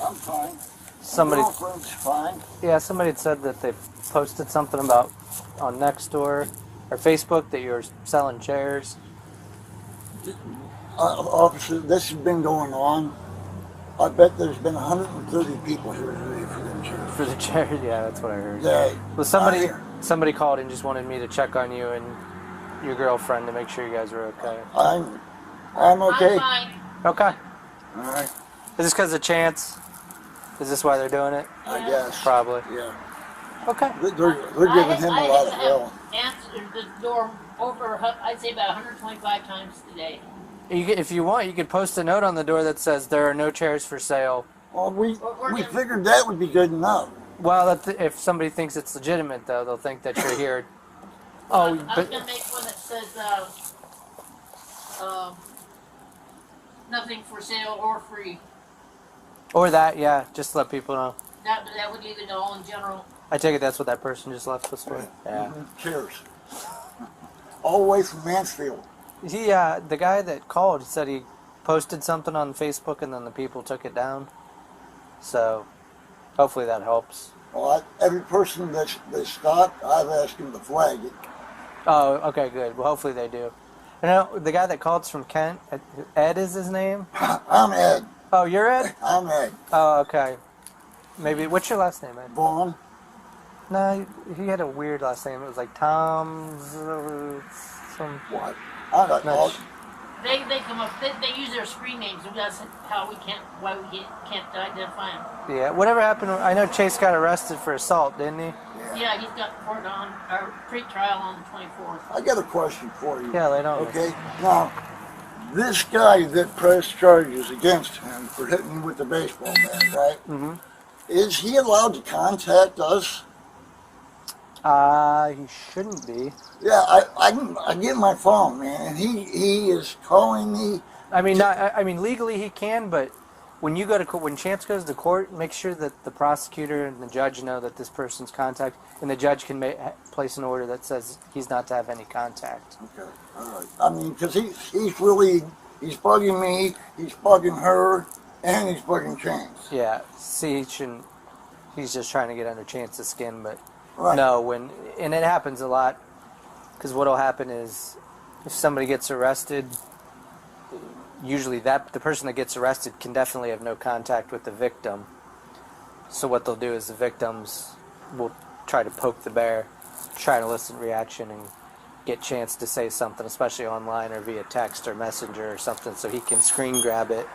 I'm fine. Somebody, My girlfriend's fine. yeah, somebody had said that they posted something about on Nextdoor or Facebook that you were selling chairs. Officer, this has been going on. I bet there's been 130 people here today for them chairs. For the chairs, yeah, that's what I heard. Yeah. Well, somebody called and just wanted me to check on you and your girlfriend to make sure you guys were okay. I'm okay. I'm fine. Okay. All right. Is this because of chance? Is this why they're doing it? I guess. Probably. Yeah. Okay. They're giving him a lot of hell. I answered the door over, I'd say about 125 times today. If you want, you could post a note on the door that says there are no chairs for sale. Well, we figured that would be good enough. Well, if somebody thinks it's legitimate, though, they'll think that you're here. I was going to make one that says nothing for sale or free. Or that, yeah, just to let people know. That would leave it all in general. I take it that's what that person just left us for. Yeah. Chairs. All the way from Mansfield. The guy that called said he posted something on Facebook and then the people took it down. So, hopefully that helps. Well, every person that's stopped, I've asked him to flag it. Oh, okay, good. Well, hopefully they do. You know, the guy that called from Kent, Ed is his name? I'm Ed. Oh, you're Ed? I'm Ed. Oh, okay. Maybe, what's your last name, Ed? Vaughn. No, he had a weird last name. It was like Tom... some... What? I don't know. They come up. They use their screen names, and that's why we can't identify them. Yeah, whatever happened? I know Chase got arrested for assault, didn't he? Yeah, he's got court on or pre-trial on the 24th. I got a question for you. Yeah, lay down. Okay, now this guy that pressed charges against him for hitting him with the baseball bat, right? Mm-hmm. Is he allowed to contact us? He shouldn't be. Yeah, I get my phone, man, and he is calling me. I mean, legally he can, but when you go to court, when Chance goes to court, make sure that the prosecutor and the judge know that this person's contact, and the judge can place an order that says he's not to have any contact. Okay, all right. I mean, because he's bugging me, he's bugging her, and he's bugging Chance. Yeah, see, he's just trying to get under Chance's skin, but right. No, and it happens a lot, because what'll happen is, if somebody gets arrested, usually the person that gets arrested can definitely have no contact with the victim. So what they'll do is the victims will try to poke the bear, try to elicit reaction, and get Chance to say something, especially online or via text or messenger or something, so he can screen grab it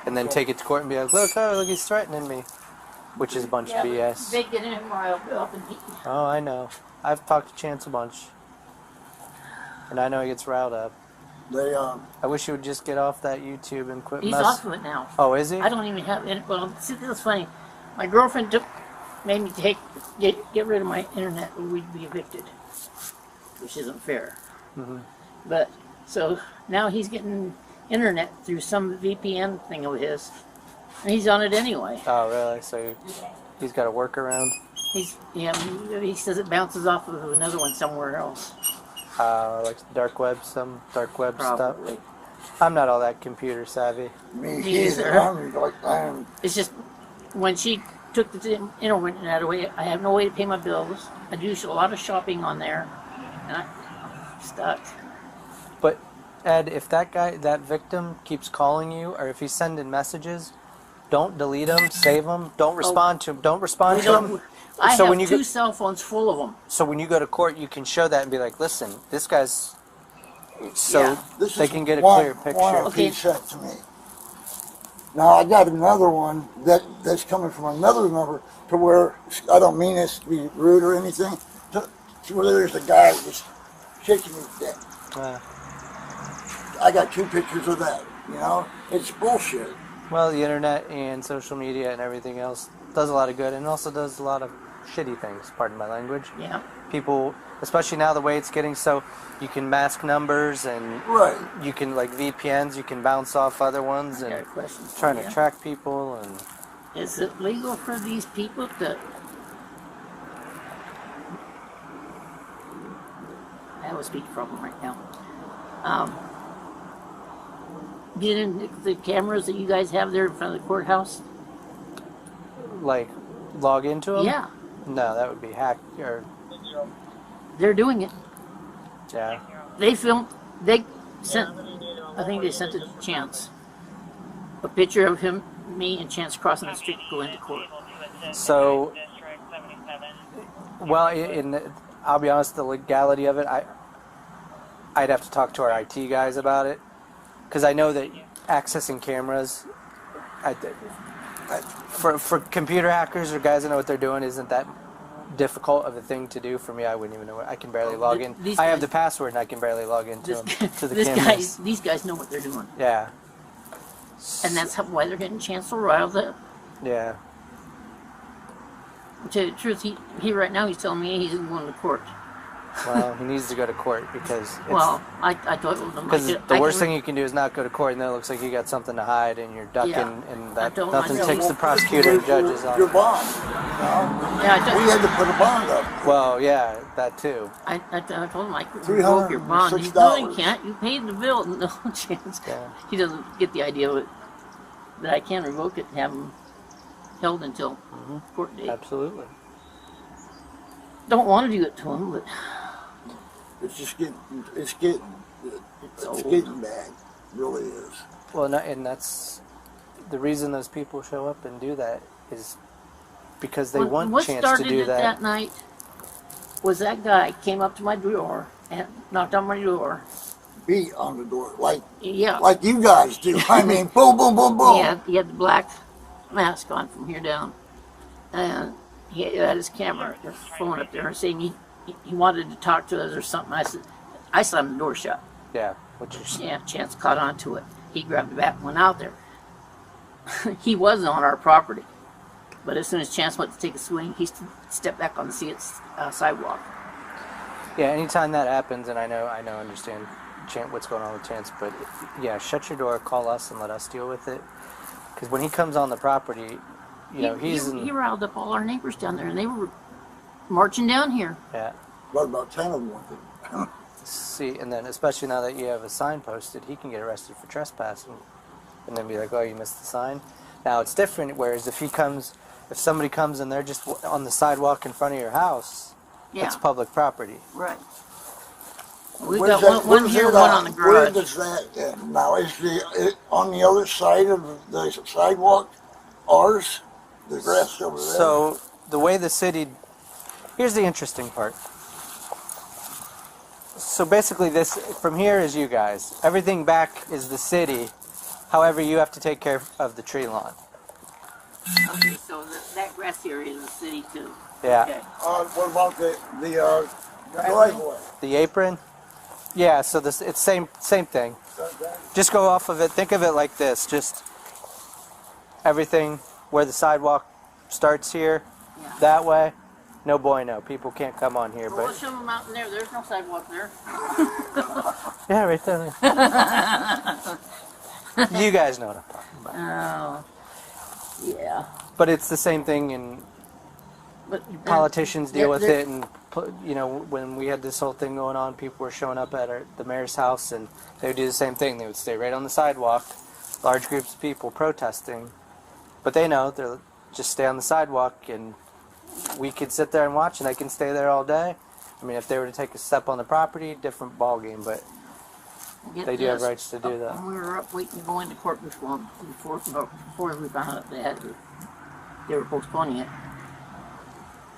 and then take it to court and be like, look, he's threatening me, which is a bunch of BS. They get him riled up and Oh, I know. I've talked to Chance a bunch, and I know he gets riled up. I wish he would just get off that YouTube and quit. He's off of it now. Oh, is he? I don't even have it. Well, see, this is funny. My girlfriend made me get rid of my internet or we'd be evicted, which isn't fair. Mm-hmm. But so now he's getting internet through some VPN thing of his, and he's on it anyway. Oh, really? So he's got a workaround? He says it bounces off of another one somewhere else. Like some dark web Probably. stuff. I'm not all that computer savvy. Me either. It's just when she took the internet away, I have no way to pay my bills. I do a lot of shopping on there, and I'm stuck. But Ed, if that victim keeps calling you, or if he's sending messages, don't delete them, save them. Don't respond to him. Don't respond to him. I have two cell phones full of them. So when you go to court, you can show that and be like, listen, this guy's... So they can get a clear picture. One he sent to me. Now I got another one that's coming from another number to where, I don't mean this to be rude or anything, to where there's a guy just shaking his dick. I got two pictures of that, It's bullshit. Well, the internet and social media and everything else does a lot of good, and also does a lot of shitty things, pardon my language. Yeah. People, especially now the way it's getting, so you can mask numbers and you can, like VPNs, you can bounce off other ones and trying to track people. And is it legal for these people to... I have a speech problem right now. Get in the cameras that you guys have there in front of the courthouse? like log into them? Yeah, No, that would be hacked. Or they're doing it. yeah. They filmed. They sent. I think they sent it to Chance. A picture of him, me, and Chance crossing the street to go into court. So, well, I'll be honest, the legality of it, I'd have to talk to our IT guys about it, because I know that accessing cameras, for computer hackers or guys that know what they're doing, isn't that difficult of a thing to do. For me, I wouldn't even know. I can barely log in. I have the password and I can barely log into to the cameras. These guys know what they're doing. Yeah. And that's why they're getting Chancellor riled up. Yeah. To tell you the truth, he right now he's telling me he's going to court. Well, he needs to go to court because I told him because the worst thing you can do is not go to court, and then it looks like you got something to hide, and you're ducking, and that nothing ticks the prosecutor and judges off. Your bond. You Yeah, we had to put a bond up. Well, yeah, that too. I told him I could revoke your bond. He said, no, you can't. You paid the bill. No chance. Yeah. He doesn't get the idea of it, that I can revoke it and have him held until court date. Absolutely. Don't want to do it to him, but It's just getting bad. It really is. Well, and that's the reason those people show up and do that is because they want a chance to do What started it that night was that guy came up to my door and knocked on my door. Beat on the door like you guys do. I mean, boom, boom, boom, boom. He had the black mask on from here down, and he had his camera, his phone up there, and saying he wanted to talk to us or something. I slammed the door shut. Yeah, Chance caught on to it. He grabbed the bat and went out there. He wasn't on our property, but as soon as Chance went to take a swing, he stepped back on the sidewalk. Yeah, anytime that happens, and I understand what's going on with Chance, but yeah, shut your door, call us, and let us deal with it. Because when he comes on the property, he riled up all our neighbors down there, and they were marching down here. Yeah. What about 10 of them? See, and then especially now that you have a sign posted, he can get arrested for trespassing, and then be like, "Oh, you missed the sign." Now it's different. Whereas if somebody comes and they're just on the sidewalk in front of your house, it's public property. Right. We've got one here, one on the garage. Where does that end? Now, is it on the other side of the sidewalk ours? The grass over there? So, the way the city... Here's the interesting part. So basically from here is you guys. Everything back is the city. However, you have to take care of the tree lawn. Okay, so that grass area is the city too. Yeah. Okay. What about the driveway? The apron? Yeah, so it's same thing. Just go off of it. Think of it like this. Just everything where the sidewalk starts here, that way. No bueno. People can't come on here. Well, show them out in there. There's no sidewalk there. Yeah, right there. You guys know what I'm talking about. Oh, yeah. But it's the same thing, and politicians deal with it. And when we had this whole thing going on, people were showing up at the mayor's house, and they would do the same thing. They would stay right on the sidewalk, large groups of people protesting. But they know they'll just stay on the sidewalk, and we could sit there and watch, and they can stay there all day. I mean, if they were to take a step on the property, different ballgame, but they do have rights to do that. When we were up waiting to go into court before we found out they were postponing it.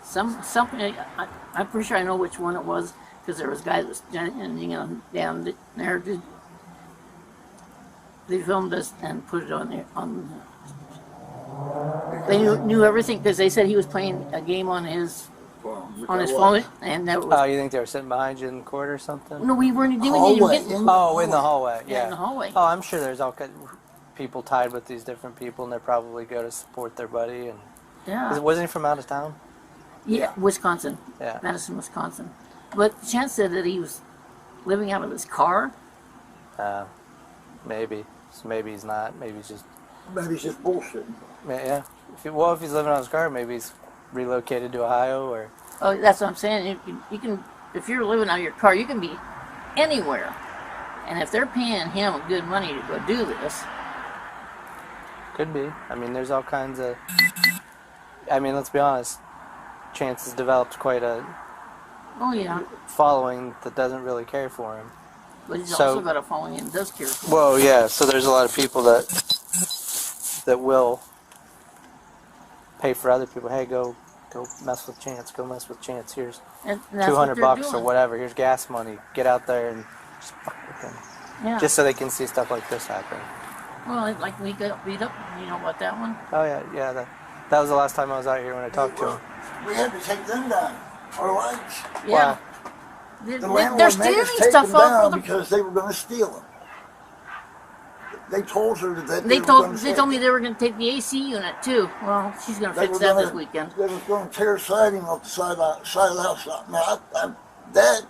Something, I'm pretty sure I know which one it was, because there was a guy that was down there. They filmed us and put it on there. They knew everything because they said he was playing a game on his phone, and that was. Oh, you think they were sitting behind you in court or something? No, we weren't doing it. In the hallway. Yeah. In the hallway. Oh, I'm sure there's all kinds of people tied with these different people, and they probably go to support their buddy. And wasn't he from out of town? Yeah, Wisconsin. Yeah. Madison, Wisconsin. But Chance said that he was living out of his car. Maybe. So maybe he's not. Maybe he's just bullshit. Yeah. If he's living out of his car, maybe he's relocated to Ohio or. Oh, that's what I'm saying. You can, if you're living out of your car, you can be anywhere. And if they're paying him good money to go do this. Could be. I mean, there's all kinds of. I mean, let's be honest. Chance has developed quite a Oh yeah, following that doesn't really care for him. but he's So- also got a following and does care for him. Well, yeah. So there's a lot of people that will pay for other people. Hey, go mess with Chance. Go mess with Chance. Here's And that's what they're $200 or doing. whatever. Here's gas money. Get out there and just fuck with him. Yeah. Just so they can see stuff like this happen. Well, like we got beat up. You know about that one? Oh yeah. That was the last time I was out here when I talked to him. We had to take them down. Our lights. Yeah. Wow. They're, The they're landlord made us stealing take stuff them off down of the. because they were going to steal them. They told her that They were told gonna they told me they were going to take the AC unit too. Well, she's going to they fix were that gonna- this weekend. They was going to tear siding off the side of the house. Now, that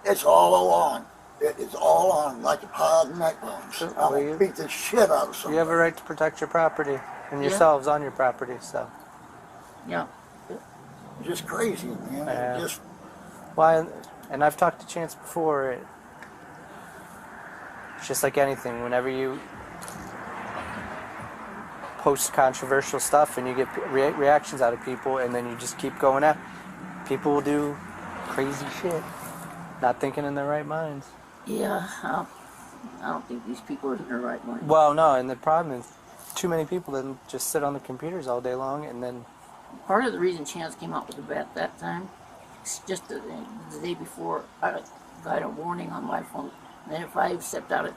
it's all along. It's all on like a pile of neck bones. I'm Well, going to beat the shit out of somebody. You have a right to protect your property and Yeah. yourselves on your property. So Yeah. Just crazy, man. Yeah. Just why? And I've talked to Chance before. It's just like anything. Whenever you post controversial stuff and you get reactions out of people, and then you just keep going at, people will do crazy shit, not thinking in their right minds. Yeah. I don't think these people are in their right mind. Well, no, and the problem is too many people that just sit on the computers all day long, and then Part of the reason Chance came out with the bat that time, it's just the day before, I got a warning on my phone that if I stepped out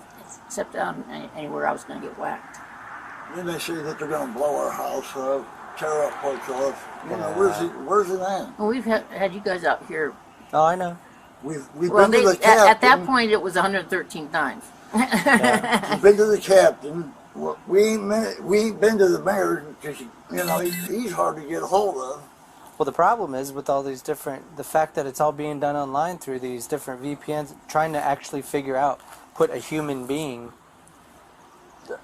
anywhere, I was going to get whacked. then they say that they're going to blow our house up, tear up parts off. You know, Yeah. where's it at? Well, we've had you guys out here. oh, I know. We've Well, been to the captain. at that point, it was 113 times. Yeah. We've been to the captain. Well, we ain't been to the mayor because you know he's hard to get a hold of. Well, the problem is with all these the fact that it's all being done online through these different VPNs, trying to actually figure out, put a human being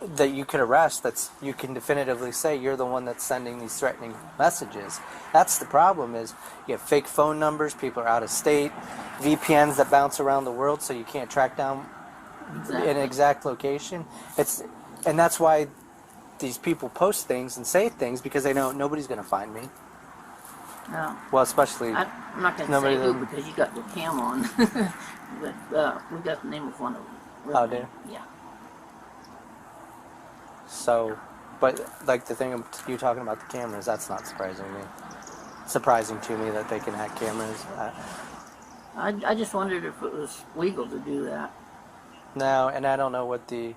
that you could arrest, you can definitively say you're the one that's sending these threatening messages. That's the problem is you have fake phone numbers, people are out of state, VPNs that bounce around the world so you can't track down an exact location. And that's why these people post things and say things because they know nobody's going to find me. No, Well, especially I'm not going to Nobody say who doesn't- because you got the cam on. But we got the name of one of them. Oh, do you? Yeah. so. But like the thing you talking about the cameras, that's not surprising to me that they can hack cameras. I just wondered if it was legal to do that. No, and I don't know what the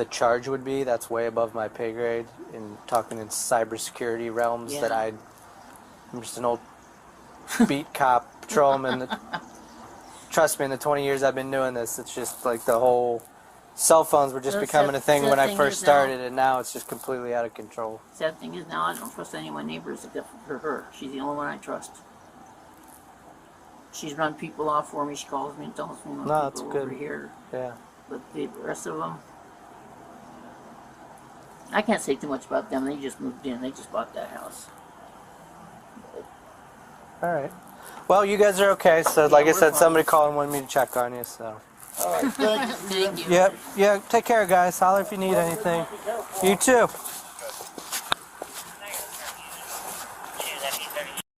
charge would be. That's way above my pay grade. In talking in cybersecurity realms, Yeah. that I'm just an old beat cop patrolman. Trust me, in the 20 years I've been doing this, it's just like the whole cell phones were just The becoming a sad- thing sad when I thing first is now- started, and now it's just completely out of control. Sad thing is now I don't trust any of my neighbors except for her. She's the only one I trust. She's run people off for me. She calls me and tells me when No, that's people good. over here. Yeah. But the rest of them, I can't say too much about them. They just moved in. They just bought that house. All right. Well, you guys are okay. So, like I we're said, fine. somebody called and wanted me to check on you. So. All right, thank you. Thank you. Yep. Yeah. Take care, guys. Holler if you need anything. You too.